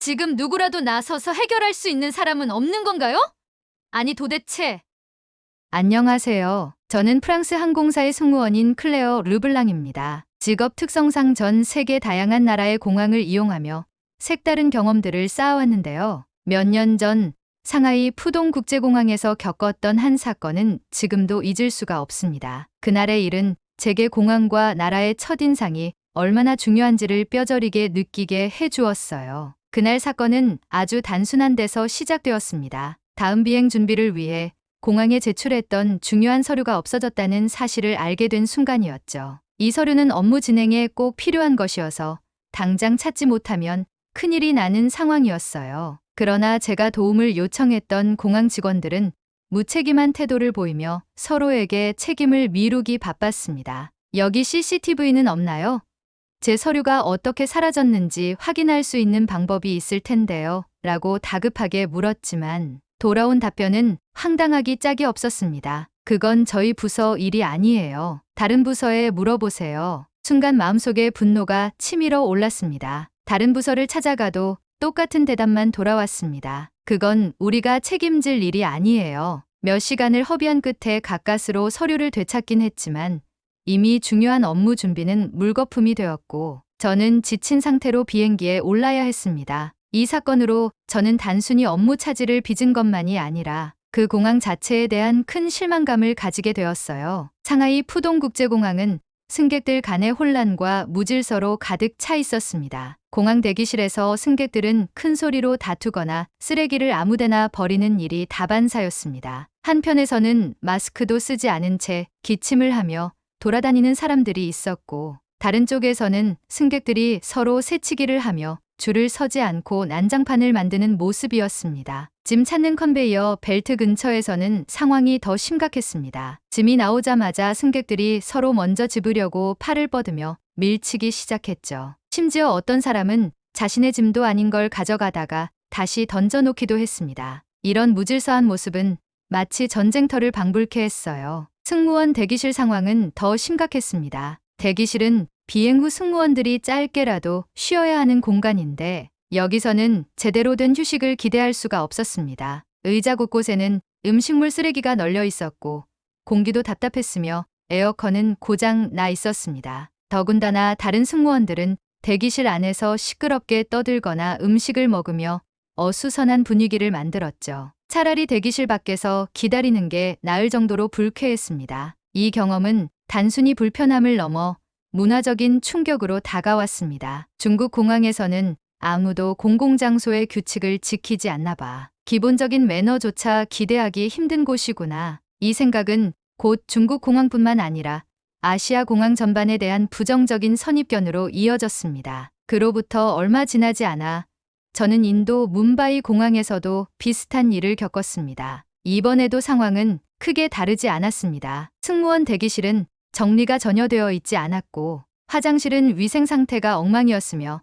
지금 누구라도 나서서 해결할 수 있는 사람은 없는 건가요? 아니 도대체. 안녕하세요. 저는 프랑스 항공사의 승무원인 클레어 르블랑입니다. 직업 특성상 전 세계 다양한 나라의 공항을 이용하며 색다른 경험들을 쌓아왔는데요. 몇 년 전 상하이 푸동 국제공항에서 겪었던 한 사건은 지금도 잊을 수가 없습니다. 그날의 일은 제게 공항과 나라의 첫인상이 얼마나 중요한지를 뼈저리게 느끼게 해주었어요. 그날 사건은 아주 단순한 데서 시작되었습니다. 다음 비행 준비를 위해 공항에 제출했던 중요한 서류가 없어졌다는 사실을 알게 된 순간이었죠. 이 서류는 업무 진행에 꼭 필요한 것이어서 당장 찾지 못하면 큰일이 나는 상황이었어요. 그러나 제가 도움을 요청했던 공항 직원들은 무책임한 태도를 보이며 서로에게 책임을 미루기 바빴습니다. 여기 CCTV는 없나요? 제 서류가 어떻게 사라졌는지 확인할 수 있는 방법이 있을 텐데요. 라고 다급하게 물었지만 돌아온 답변은 황당하기 짝이 없었습니다. 그건 저희 부서 일이 아니에요. 다른 부서에 물어보세요. 순간 마음속에 분노가 치밀어 올랐습니다. 다른 부서를 찾아가도 똑같은 대답만 돌아왔습니다. 그건 우리가 책임질 일이 아니에요. 몇 시간을 허비한 끝에 가까스로 서류를 되찾긴 했지만 이미 중요한 업무 준비는 물거품이 되었고 저는 지친 상태로 비행기에 올라야 했습니다. 이 사건으로 저는 단순히 업무 차질을 빚은 것만이 아니라 그 공항 자체에 대한 큰 실망감을 가지게 되었어요. 상하이 푸동국제공항은 승객들 간의 혼란과 무질서로 가득 차 있었습니다. 공항 대기실에서 승객들은 큰 소리로 다투거나 쓰레기를 아무데나 버리는 일이 다반사였습니다. 한편에서는 마스크도 쓰지 않은 채 기침을 하며 돌아다니는 사람들이 있었고 다른 쪽에서는 승객들이 서로 새치기를 하며 줄을 서지 않고 난장판을 만드는 모습이었습니다. 짐 찾는 컨베이어 벨트 근처에서는 상황이 더 심각했습니다. 짐이 나오자마자 승객들이 서로 먼저 집으려고 팔을 뻗으며 밀치기 시작했죠. 심지어 어떤 사람은 자신의 짐도 아닌 걸 가져가다가 다시 던져놓기도 했습니다. 이런 무질서한 모습은 마치 전쟁터를 방불케 했어요. 승무원 대기실 상황은 더 심각했습니다. 대기실은 비행 후 승무원들이 짧게라도 쉬어야 하는 공간인데 여기서는 제대로 된 휴식을 기대할 수가 없었습니다. 의자 곳곳에는 음식물 쓰레기가 널려 있었고 공기도 답답했으며 에어컨은 고장 나 있었습니다. 더군다나 다른 승무원들은 대기실 안에서 시끄럽게 떠들거나 음식을 먹으며 어수선한 분위기를 만들었죠. 차라리 대기실 밖에서 기다리는 게 나을 정도로 불쾌했습니다. 이 경험은 단순히 불편함을 넘어 문화적인 충격으로 다가왔습니다. 중국 공항에서는 아무도 공공장소의 규칙을 지키지 않나 봐. 기본적인 매너조차 기대하기 힘든 곳이구나. 이 생각은 곧 중국 공항뿐만 아니라 아시아 공항 전반에 대한 부정적인 선입견으로 이어졌습니다. 그로부터 얼마 지나지 않아 저는 인도 뭄바이 공항에서도 비슷한 일을 겪었습니다. 이번에도 상황은 크게 다르지 않았습니다. 승무원 대기실은 정리가 전혀 되어 있지 않았고 화장실은 위생 상태가 엉망이었으며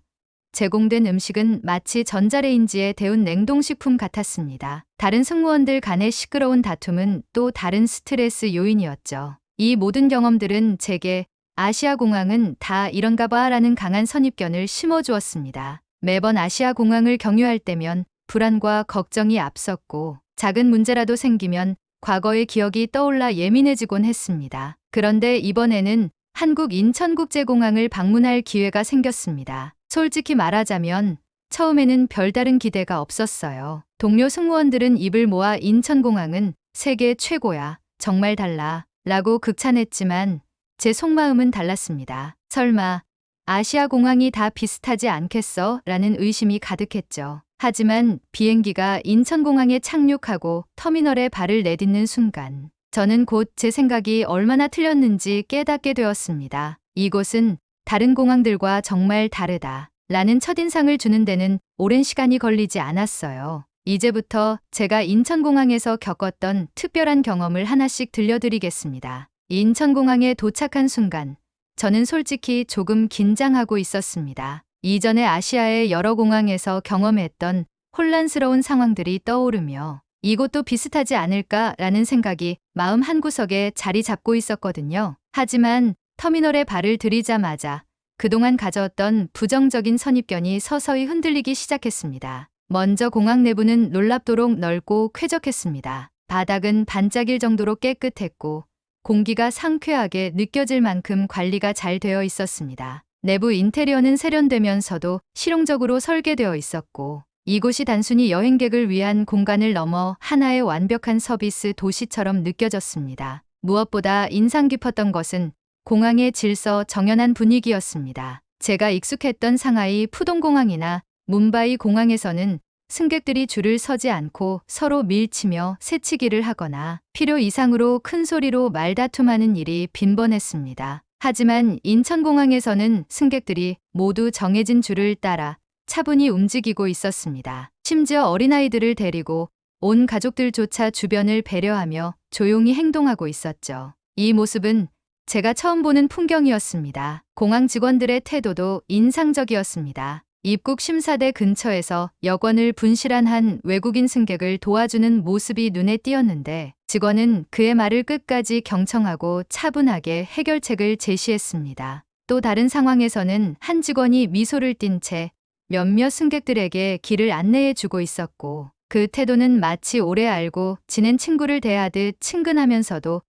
제공된 음식은 마치 전자레인지에 데운 냉동식품 같았습니다. 다른 승무원들 간의 시끄러운 다툼은 또 다른 스트레스 요인이었죠. 이 모든 경험들은 제게 아시아 공항은 다 이런가 봐라는 강한 선입견을 심어주었습니다. 매번 아시아 공항을 경유할 때면 불안과 걱정이 앞섰고 작은 문제라도 생기면 과거의 기억이 떠올라 예민해지곤 했습니다. 그런데 이번에는 한국 인천국제공항을 방문할 기회가 생겼습니다. 솔직히 말하자면 처음에는 별다른 기대가 없었어요. 동료 승무원들은 입을 모아 인천공항은 세계 최고야, 정말 달라 라고 극찬했지만 제 속마음은 달랐습니다. 설마 아시아 공항이 다 비슷하지 않겠어? 라는 의심이 가득했죠. 하지만 비행기가 인천공항에 착륙하고 터미널에 발을 내딛는 순간 저는 곧 제 생각이 얼마나 틀렸는지 깨닫게 되었습니다. 이곳은 다른 공항들과 정말 다르다 라는 첫인상을 주는 데는 오랜 시간이 걸리지 않았어요. 이제부터 제가 인천공항에서 겪었던 특별한 경험을 하나씩 들려드리겠습니다. 인천공항에 도착한 순간 저는 솔직히 조금 긴장하고 있었습니다. 이전에 아시아의 여러 공항에서 경험했던 혼란스러운 상황들이 떠오르며 이곳도 비슷하지 않을까라는 생각이 마음 한구석에 자리 잡고 있었거든요. 하지만 터미널에 발을 들이자마자 그동안 가져왔던 부정적인 선입견이 서서히 흔들리기 시작했습니다. 먼저 공항 내부는 놀랍도록 넓고 쾌적했습니다. 바닥은 반짝일 정도로 깨끗했고 공기가 상쾌하게 느껴질 만큼 관리가 잘 되어 있었습니다. 내부 인테리어는 세련되면서도 실용적으로 설계되어 있었고 이곳이 단순히 여행객을 위한 공간을 넘어 하나의 완벽한 서비스 도시처럼 느껴졌습니다. 무엇보다 인상 깊었던 것은 공항의 질서 정연한 분위기였습니다. 제가 익숙했던 상하이 푸동공항이나 뭄바이 공항에서는 승객들이 줄을 서지 않고 서로 밀치며 새치기를 하거나 필요 이상으로 큰 소리로 말다툼하는 일이 빈번했습니다. 하지만 인천공항에서는 승객들이 모두 정해진 줄을 따라 차분히 움직이고 있었습니다. 심지어 어린아이들을 데리고 온 가족들조차 주변을 배려하며 조용히 행동하고 있었죠. 이 모습은 제가 처음 보는 풍경이었습니다. 공항 직원들의 태도도 인상적이었습니다. 입국 심사대 근처에서 여권을 분실한 한 외국인 승객을 도와주는 모습이 눈에 띄었는데 직원은 그의 말을 끝까지 경청하고 차분하게 해결책을 제시했습니다. 또 다른 상황에서는 한 직원이 미소를 띤 채 몇몇 승객들에게 길을 안내해 주고 있었고 그 태도는 마치 오래 알고 지낸 친구를 대하듯 친근하면서도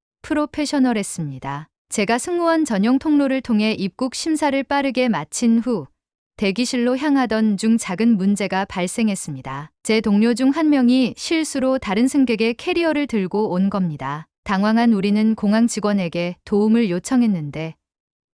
프로페셔널했습니다. 제가 승무원 전용 통로를 통해 입국 심사를 빠르게 마친 후 대기실로 향하던 중 작은 문제가 발생했습니다. 제 동료 중 한 명이 실수로 다른 승객의 캐리어를 들고 온 겁니다. 당황한 우리는 공항 직원에게 도움을 요청했는데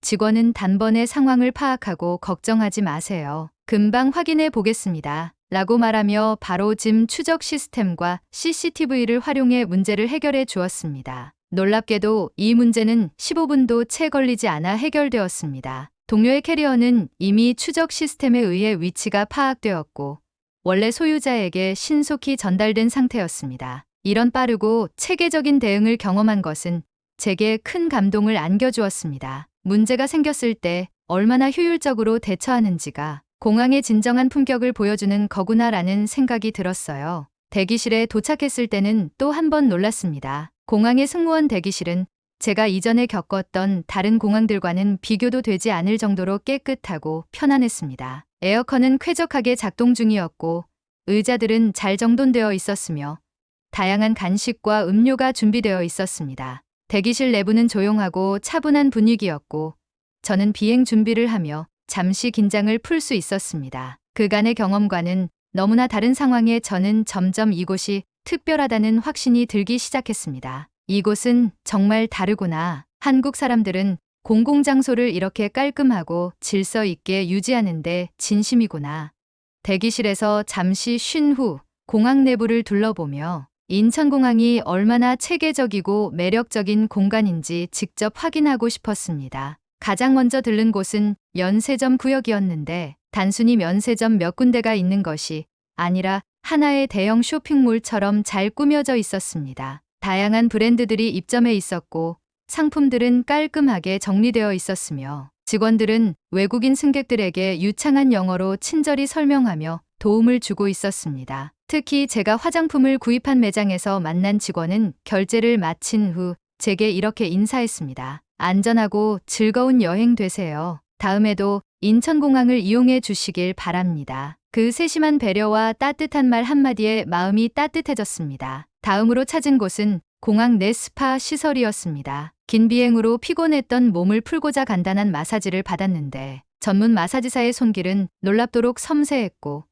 직원은 단번에 상황을 파악하고 걱정하지 마세요. 금방 확인해 보겠습니다. 라고 말하며 바로 짐 추적 시스템과 CCTV를 활용해 문제를 해결해 주었습니다. 놀랍게도 이 문제는 15분도 채 걸리지 않아 해결되었습니다. 동료의 캐리어는 이미 추적 시스템에 의해 위치가 파악되었고 원래 소유자에게 신속히 전달된 상태였습니다. 이런 빠르고 체계적인 대응을 경험한 것은 제게 큰 감동을 안겨주었습니다. 문제가 생겼을 때 얼마나 효율적으로 대처하는지가 공항의 진정한 품격을 보여주는 거구나라는 생각이 들었어요. 대기실에 도착했을 때는 또 한 번 놀랐습니다. 공항의 승무원 대기실은 제가 이전에 겪었던 다른 공항들과는 비교도 되지 않을 정도로 깨끗하고 편안했습니다. 에어컨은 쾌적하게 작동 중이었고 의자들은 잘 정돈되어 있었으며 다양한 간식과 음료가 준비되어 있었습니다. 대기실 내부는 조용하고 차분한 분위기였고 저는 비행 준비를 하며 잠시 긴장을 풀 수 있었습니다. 그간의 경험과는 너무나 다른 상황에 저는 점점 이곳이 특별하다는 확신이 들기 시작했습니다. 이곳은 정말 다르구나. 한국 사람들은 공공장소를 이렇게 깔끔하고 질서 있게 유지하는데 진심이구나. 대기실에서 잠시 쉰 후 공항 내부를 둘러보며 인천공항이 얼마나 체계적이고 매력적인 공간인지 직접 확인하고 싶었습니다. 가장 먼저 들른 곳은 면세점 구역이었는데 단순히 면세점 몇 군데가 있는 것이 아니라 하나의 대형 쇼핑몰처럼 잘 꾸며져 있었습니다. 다양한 브랜드들이 입점해 있었고 상품들은 깔끔하게 정리되어 있었으며 직원들은 외국인 승객들에게 유창한 영어로 친절히 설명하며 도움을 주고 있었습니다. 특히 제가 화장품을 구입한 매장에서 만난 직원은 결제를 마친 후 제게 이렇게 인사했습니다. 안전하고 즐거운 여행 되세요. 다음에도 인천공항을 이용해 주시길 바랍니다. 그 세심한 배려와 따뜻한 말 한마디에 마음이 따뜻해졌습니다. 다음으로 찾은 곳은 공항 내 스파 시설이었습니다. 긴 비행으로 피곤했던 몸을 풀고자 간단한 마사지를 받았는데 전문 마사지사의 손길은 놀랍도록 섬세했고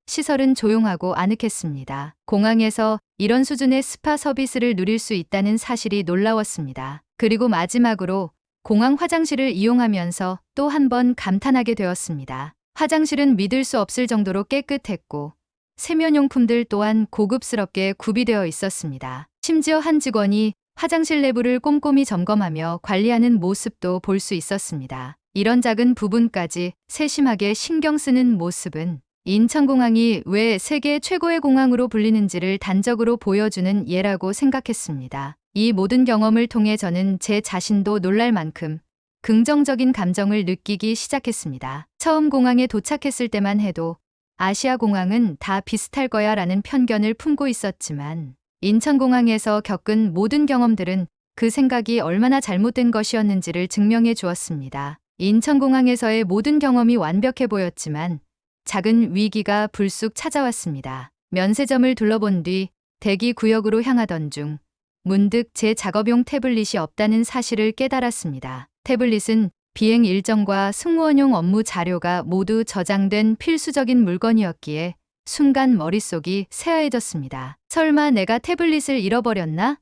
시설은 조용하고 아늑했습니다. 공항에서 이런 수준의 스파 서비스를 누릴 수 있다는 사실이 놀라웠습니다. 그리고 마지막으로 공항 화장실을 이용하면서 또 한 번 감탄하게 되었습니다. 화장실은 믿을 수 없을 정도로 깨끗했고 세면용품들 또한 고급스럽게 구비되어 있었습니다. 심지어 한 직원이 화장실 내부를 꼼꼼히 점검하며 관리하는 모습도 볼 수 있었습니다. 이런 작은 부분까지 세심하게 신경 쓰는 모습은 인천공항이 왜 세계 최고의 공항으로 불리는지를 단적으로 보여주는 예라고 생각했습니다. 이 모든 경험을 통해 저는 제 자신도 놀랄 만큼 긍정적인 감정을 느끼기 시작했습니다. 처음 공항에 도착했을 때만 해도 아시아 공항은 다 비슷할 거야 라는 편견을 품고 있었지만 인천공항에서 겪은 모든 경험들은 그 생각이 얼마나 잘못된 것이었는지를 증명해 주었습니다. 인천공항에서의 모든 경험이 완벽해 보였지만 작은 위기가 불쑥 찾아왔습니다. 면세점을 둘러본 뒤 대기 구역으로 향하던 중 문득 제 작업용 태블릿이 없다는 사실을 깨달았습니다. 태블릿은 비행 일정과 승무원용 업무 자료가 모두 저장된 필수적인 물건이었기에 순간 머릿속이 새하얘졌습니다. 설마 내가 태블릿을 잃어버렸나?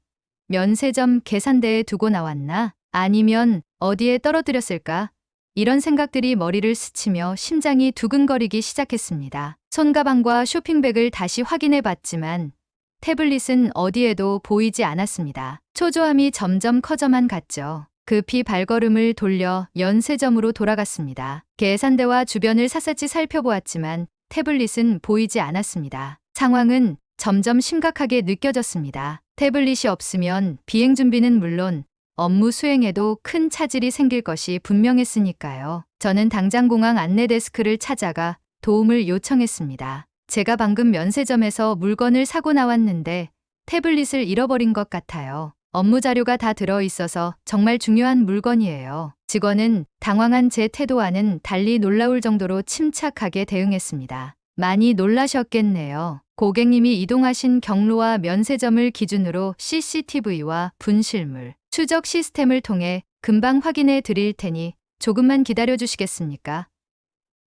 면세점 계산대에 두고 나왔나? 아니면 어디에 떨어뜨렸을까? 이런 생각들이 머리를 스치며 심장이 두근거리기 시작했습니다. 손가방과 쇼핑백을 다시 확인해 봤지만 태블릿은 어디에도 보이지 않았습니다. 초조함이 점점 커져만 갔죠. 급히 발걸음을 돌려 면세점으로 돌아갔습니다. 계산대와 주변을 샅샅이 살펴보았지만 태블릿은 보이지 않았습니다. 상황은 점점 심각하게 느껴졌습니다. 태블릿이 없으면 비행 준비는 물론 업무 수행에도 큰 차질이 생길 것이 분명했으니까요. 저는 당장 공항 안내 데스크를 찾아가 도움을 요청했습니다. 제가 방금 면세점에서 물건을 사고 나왔는데 태블릿을 잃어버린 것 같아요. 업무 자료가 다 들어있어서 정말 중요한 물건이에요. 직원은 당황한 제 태도와는 달리 놀라울 정도로 침착하게 대응했습니다. 많이 놀라셨겠네요. 고객님이 이동하신 경로와 면세점을 기준으로 CCTV와 분실물 추적 시스템을 통해 금방 확인해 드릴 테니 조금만 기다려 주시겠습니까?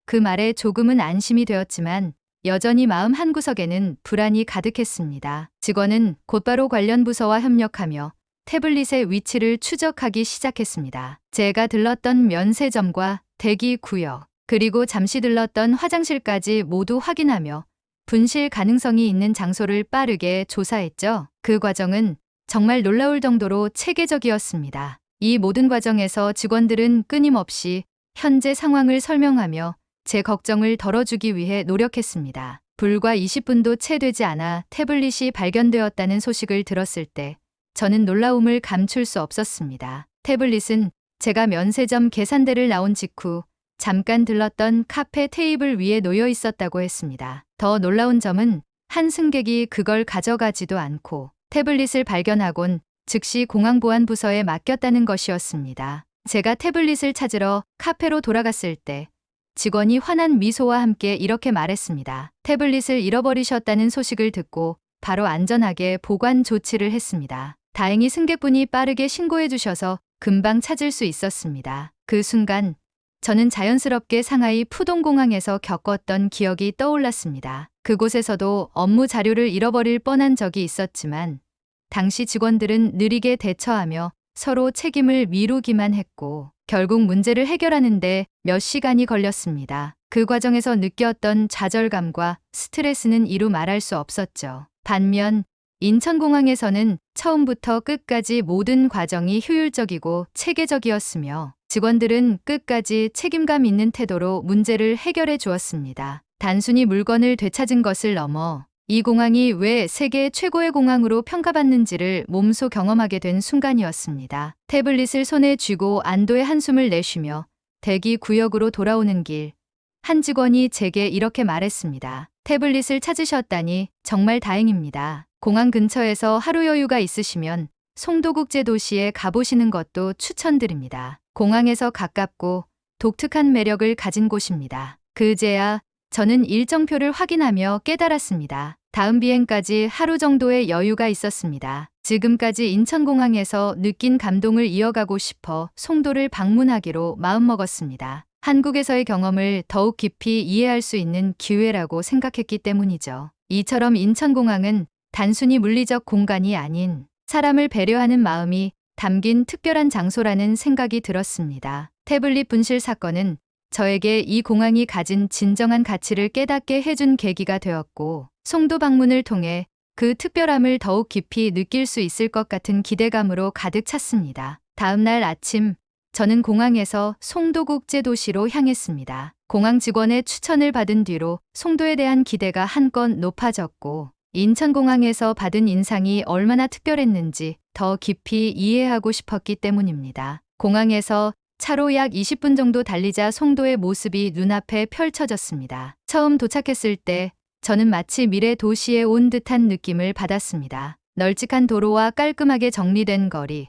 그 말에 조금은 안심이 되었지만 여전히 마음 한구석에는 불안이 가득했습니다. 직원은 곧바로 관련 부서와 협력하며 태블릿의 위치를 추적하기 시작했습니다. 제가 들렀던 면세점과 대기 구역, 그리고 잠시 들렀던 화장실까지 모두 확인하며 분실 가능성이 있는 장소를 빠르게 조사했죠. 그 과정은 정말 놀라울 정도로 체계적이었습니다. 이 모든 과정에서 직원들은 끊임없이 현재 상황을 설명하며 제 걱정을 덜어주기 위해 노력했습니다. 불과 20분도 채 되지 않아 태블릿이 발견되었다는 소식을 들었을 때 저는 놀라움을 감출 수 없었습니다. 태블릿은 제가 면세점 계산대를 나온 직후 잠깐 들렀던 카페 테이블 위에 놓여 있었다고 했습니다. 더 놀라운 점은 한 승객이 그걸 가져가지도 않고 태블릿을 발견하곤 즉시 공항보안부서에 맡겼다는 것이었습니다. 제가 태블릿을 찾으러 카페로 돌아갔을 때 직원이 환한 미소와 함께 이렇게 말했습니다. 태블릿을 잃어버리셨다는 소식을 듣고 바로 안전하게 보관 조치를 했습니다. 다행히 승객분이 빠르게 신고해 주셔서 금방 찾을 수 있었습니다. 그 순간 저는 자연스럽게 상하이 푸동공항에서 겪었던 기억이 떠올랐습니다. 그곳에서도 업무 자료를 잃어버릴 뻔한 적이 있었지만 당시 직원들은 느리게 대처하며 서로 책임을 미루기만 했고 결국 문제를 해결하는데 몇 시간이 걸렸습니다. 그 과정에서 느꼈던 좌절감과 스트레스는 이루 말할 수 없었죠. 반면 인천공항에서는 처음부터 끝까지 모든 과정이 효율적이고 체계적이었으며 직원들은 끝까지 책임감 있는 태도로 문제를 해결해 주었습니다. 단순히 물건을 되찾은 것을 넘어 이 공항이 왜 세계 최고의 공항으로 평가받는지를 몸소 경험하게 된 순간이었습니다. 태블릿을 손에 쥐고 안도의 한숨을 내쉬며 대기 구역으로 돌아오는 길, 한 직원이 제게 이렇게 말했습니다. 태블릿을 찾으셨다니 정말 다행입니다. 공항 근처에서 하루 여유가 있으시면 송도국제도시에 가보시는 것도 추천드립니다. 공항에서 가깝고 독특한 매력을 가진 곳입니다. 그제야 저는 일정표를 확인하며 깨달았습니다. 다음 비행까지 하루 정도의 여유가 있었습니다. 지금까지 인천공항에서 느낀 감동을 이어가고 싶어 송도를 방문하기로 마음먹었습니다. 한국에서의 경험을 더욱 깊이 이해할 수 있는 기회라고 생각했기 때문이죠. 이처럼 인천공항은 단순히 물리적 공간이 아닌 사람을 배려하는 마음이 담긴 특별한 장소라는 생각이 들었습니다. 태블릿 분실 사건은 저에게 이 공항이 가진 진정한 가치를 깨닫게 해준 계기가 되었고 송도 방문을 통해 그 특별함을 더욱 깊이 느낄 수 있을 것 같은 기대감으로 가득 찼습니다. 다음 날 아침 저는 공항에서 송도국제도시로 향했습니다. 공항 직원의 추천을 받은 뒤로 송도에 대한 기대가 한껏 높아졌고 인천공항에서 받은 인상이 얼마나 특별했는지 더 깊이 이해하고 싶었기 때문입니다. 공항에서 차로 약 20분 정도 달리자 송도의 모습이 눈앞에 펼쳐졌습니다. 처음 도착했을 때 저는 마치 미래 도시에 온 듯한 느낌을 받았습니다. 널찍한 도로와 깔끔하게 정리된 거리,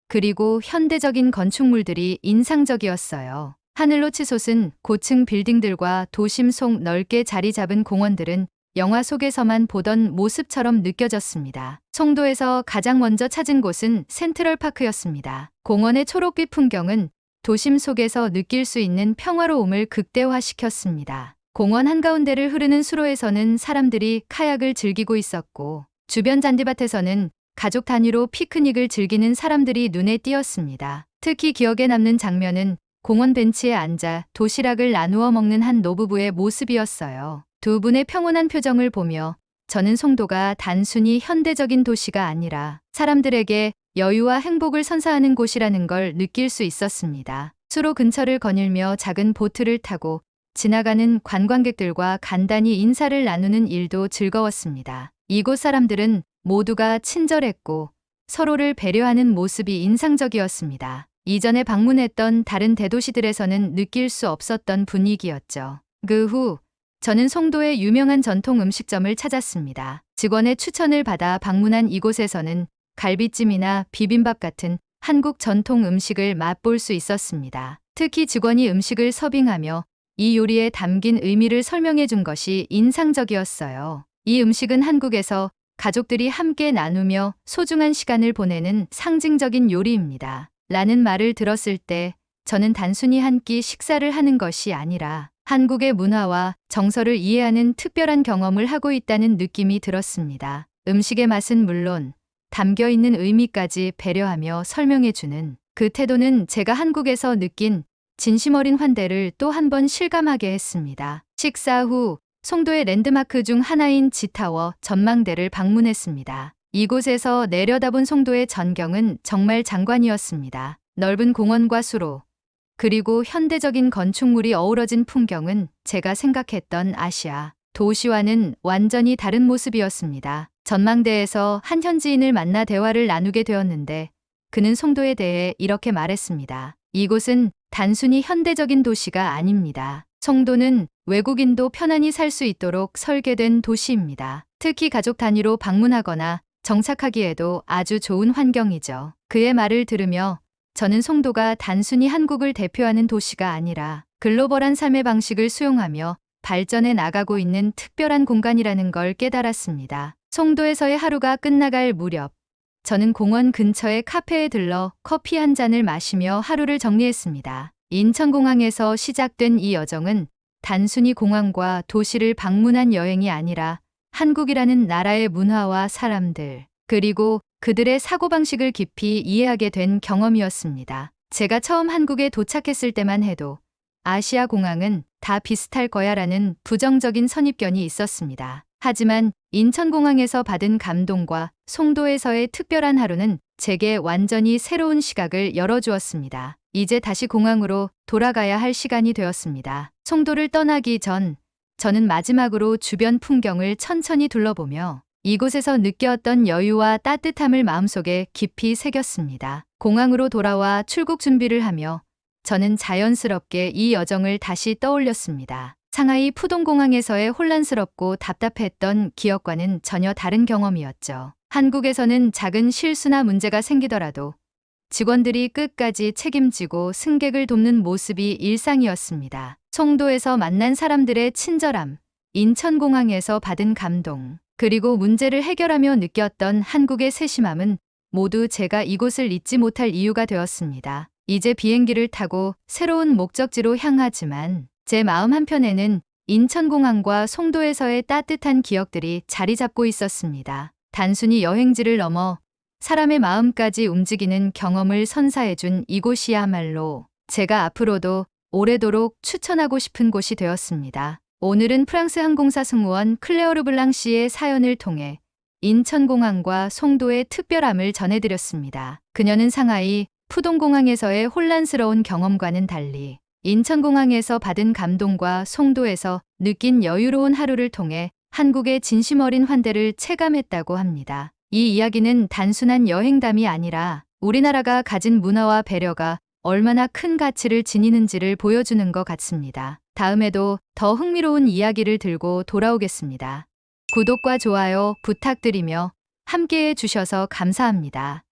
그리고 현대적인 건축물들이 인상적이었어요. 하늘로 치솟은 고층 빌딩들과 도심 속 넓게 자리 잡은 공원들은 영화 속에서만 보던 모습처럼 느껴졌습니다. 송도에서 가장 먼저 찾은 곳은 센트럴파크였습니다. 공원의 초록빛 풍경은 도심 속에서 느낄 수 있는 평화로움을 극대화시켰습니다. 공원 한가운데를 흐르는 수로에서는 사람들이 카약을 즐기고 있었고, 주변 잔디밭에서는 가족 단위로 피크닉을 즐기는 사람들이 눈에 띄었습니다. 특히 기억에 남는 장면은 공원 벤치에 앉아 도시락을 나누어 먹는 한 노부부의 모습이었어요. 두 분의 평온한 표정을 보며 저는 송도가 단순히 현대적인 도시가 아니라 사람들에게 여유와 행복을 선사하는 곳이라는 걸 느낄 수 있었습니다. 수로 근처를 거닐며 작은 보트를 타고 지나가는 관광객들과 간단히 인사를 나누는 일도 즐거웠습니다. 이곳 사람들은 모두가 친절했고 서로를 배려하는 모습이 인상적이었습니다. 이전에 방문했던 다른 대도시들에서는 느낄 수 없었던 분위기였죠. 그 후 저는 송도의 유명한 전통 음식점을 찾았습니다. 직원의 추천을 받아 방문한 이곳에서는 갈비찜이나 비빔밥 같은 한국 전통 음식을 맛볼 수 있었습니다. 특히 직원이 음식을 서빙하며 이 요리에 담긴 의미를 설명해 준 것이 인상적이었어요. 이 음식은 한국에서 가족들이 함께 나누며 소중한 시간을 보내는 상징적인 요리입니다. 라는 말을 들었을 때 저는 단순히 한 끼 식사를 하는 것이 아니라 한국의 문화와 정서를 이해하는 특별한 경험을 하고 있다는 느낌이 들었습니다. 음식의 맛은 물론 담겨 있는 의미까지 배려하며 설명해주는 그 태도는 제가 한국에서 느낀 진심 어린 환대를 또 한 번 실감하게 했습니다. 식사 후 송도의 랜드마크 중 하나인 지타워 전망대를 방문했습니다. 이곳에서 내려다본 송도의 전경은 정말 장관이었습니다. 넓은 공원과 수로, 그리고 현대적인 건축물이 어우러진 풍경은 제가 생각했던 아시아 도시와는 완전히 다른 모습이었습니다. 전망대에서 한 현지인을 만나 대화를 나누게 되었는데 그는 송도에 대해 이렇게 말했습니다. 이곳은 단순히 현대적인 도시가 아닙니다. 송도는 외국인도 편안히 살 수 있도록 설계된 도시입니다. 특히 가족 단위로 방문하거나 정착하기에도 아주 좋은 환경이죠. 그의 말을 들으며 저는 송도가 단순히 한국을 대표하는 도시가 아니라 글로벌한 삶의 방식을 수용하며 발전해 나가고 있는 특별한 공간이라는 걸 깨달았습니다. 송도에서의 하루가 끝나갈 무렵, 저는 공원 근처의 카페에 들러 커피 한 잔을 마시며 하루를 정리했습니다. 인천공항에서 시작된 이 여정은 단순히 공항과 도시를 방문한 여행이 아니라 한국이라는 나라의 문화와 사람들, 그리고 그들의 사고방식을 깊이 이해하게 된 경험이었습니다. 제가 처음 한국에 도착했을 때만 해도 아시아 공항은 다 비슷할 거야라는 부정적인 선입견이 있었습니다. 하지만 인천공항에서 받은 감동과 송도에서의 특별한 하루는 제게 완전히 새로운 시각을 열어주었습니다. 이제 다시 공항으로 돌아가야 할 시간이 되었습니다. 송도를 떠나기 전 저는 마지막으로 주변 풍경을 천천히 둘러보며 이곳에서 느꼈던 여유와 따뜻함을 마음속에 깊이 새겼습니다. 공항으로 돌아와 출국 준비를 하며 저는 자연스럽게 이 여정을 다시 떠올렸습니다. 상하이 푸동공항에서의 혼란스럽고 답답했던 기억과는 전혀 다른 경험이었죠. 한국에서는 작은 실수나 문제가 생기더라도 직원들이 끝까지 책임지고 승객을 돕는 모습이 일상이었습니다. 송도에서 만난 사람들의 친절함, 인천공항에서 받은 감동, 그리고 문제를 해결하며 느꼈던 한국의 세심함은 모두 제가 이곳을 잊지 못할 이유가 되었습니다. 이제 비행기를 타고 새로운 목적지로 향하지만 제 마음 한편에는 인천공항과 송도에서의 따뜻한 기억들이 자리 잡고 있었습니다. 단순히 여행지를 넘어 사람의 마음까지 움직이는 경험을 선사해준 이곳이야말로 제가 앞으로도 오래도록 추천하고 싶은 곳이 되었습니다. 오늘은 프랑스 항공사 승무원 클레어 르블랑 씨의 사연을 통해 인천공항과 송도의 특별함을 전해드렸습니다. 그녀는 상하이 푸동공항에서의 혼란스러운 경험과는 달리 인천공항에서 받은 감동과 송도에서 느낀 여유로운 하루를 통해 한국의 진심 어린 환대를 체감했다고 합니다. 이 이야기는 단순한 여행담이 아니라 우리나라가 가진 문화와 배려가 얼마나 큰 가치를 지니는지를 보여주는 것 같습니다. 다음에도 더 흥미로운 이야기를 들고 돌아오겠습니다. 구독과 좋아요 부탁드리며 함께해 주셔서 감사합니다.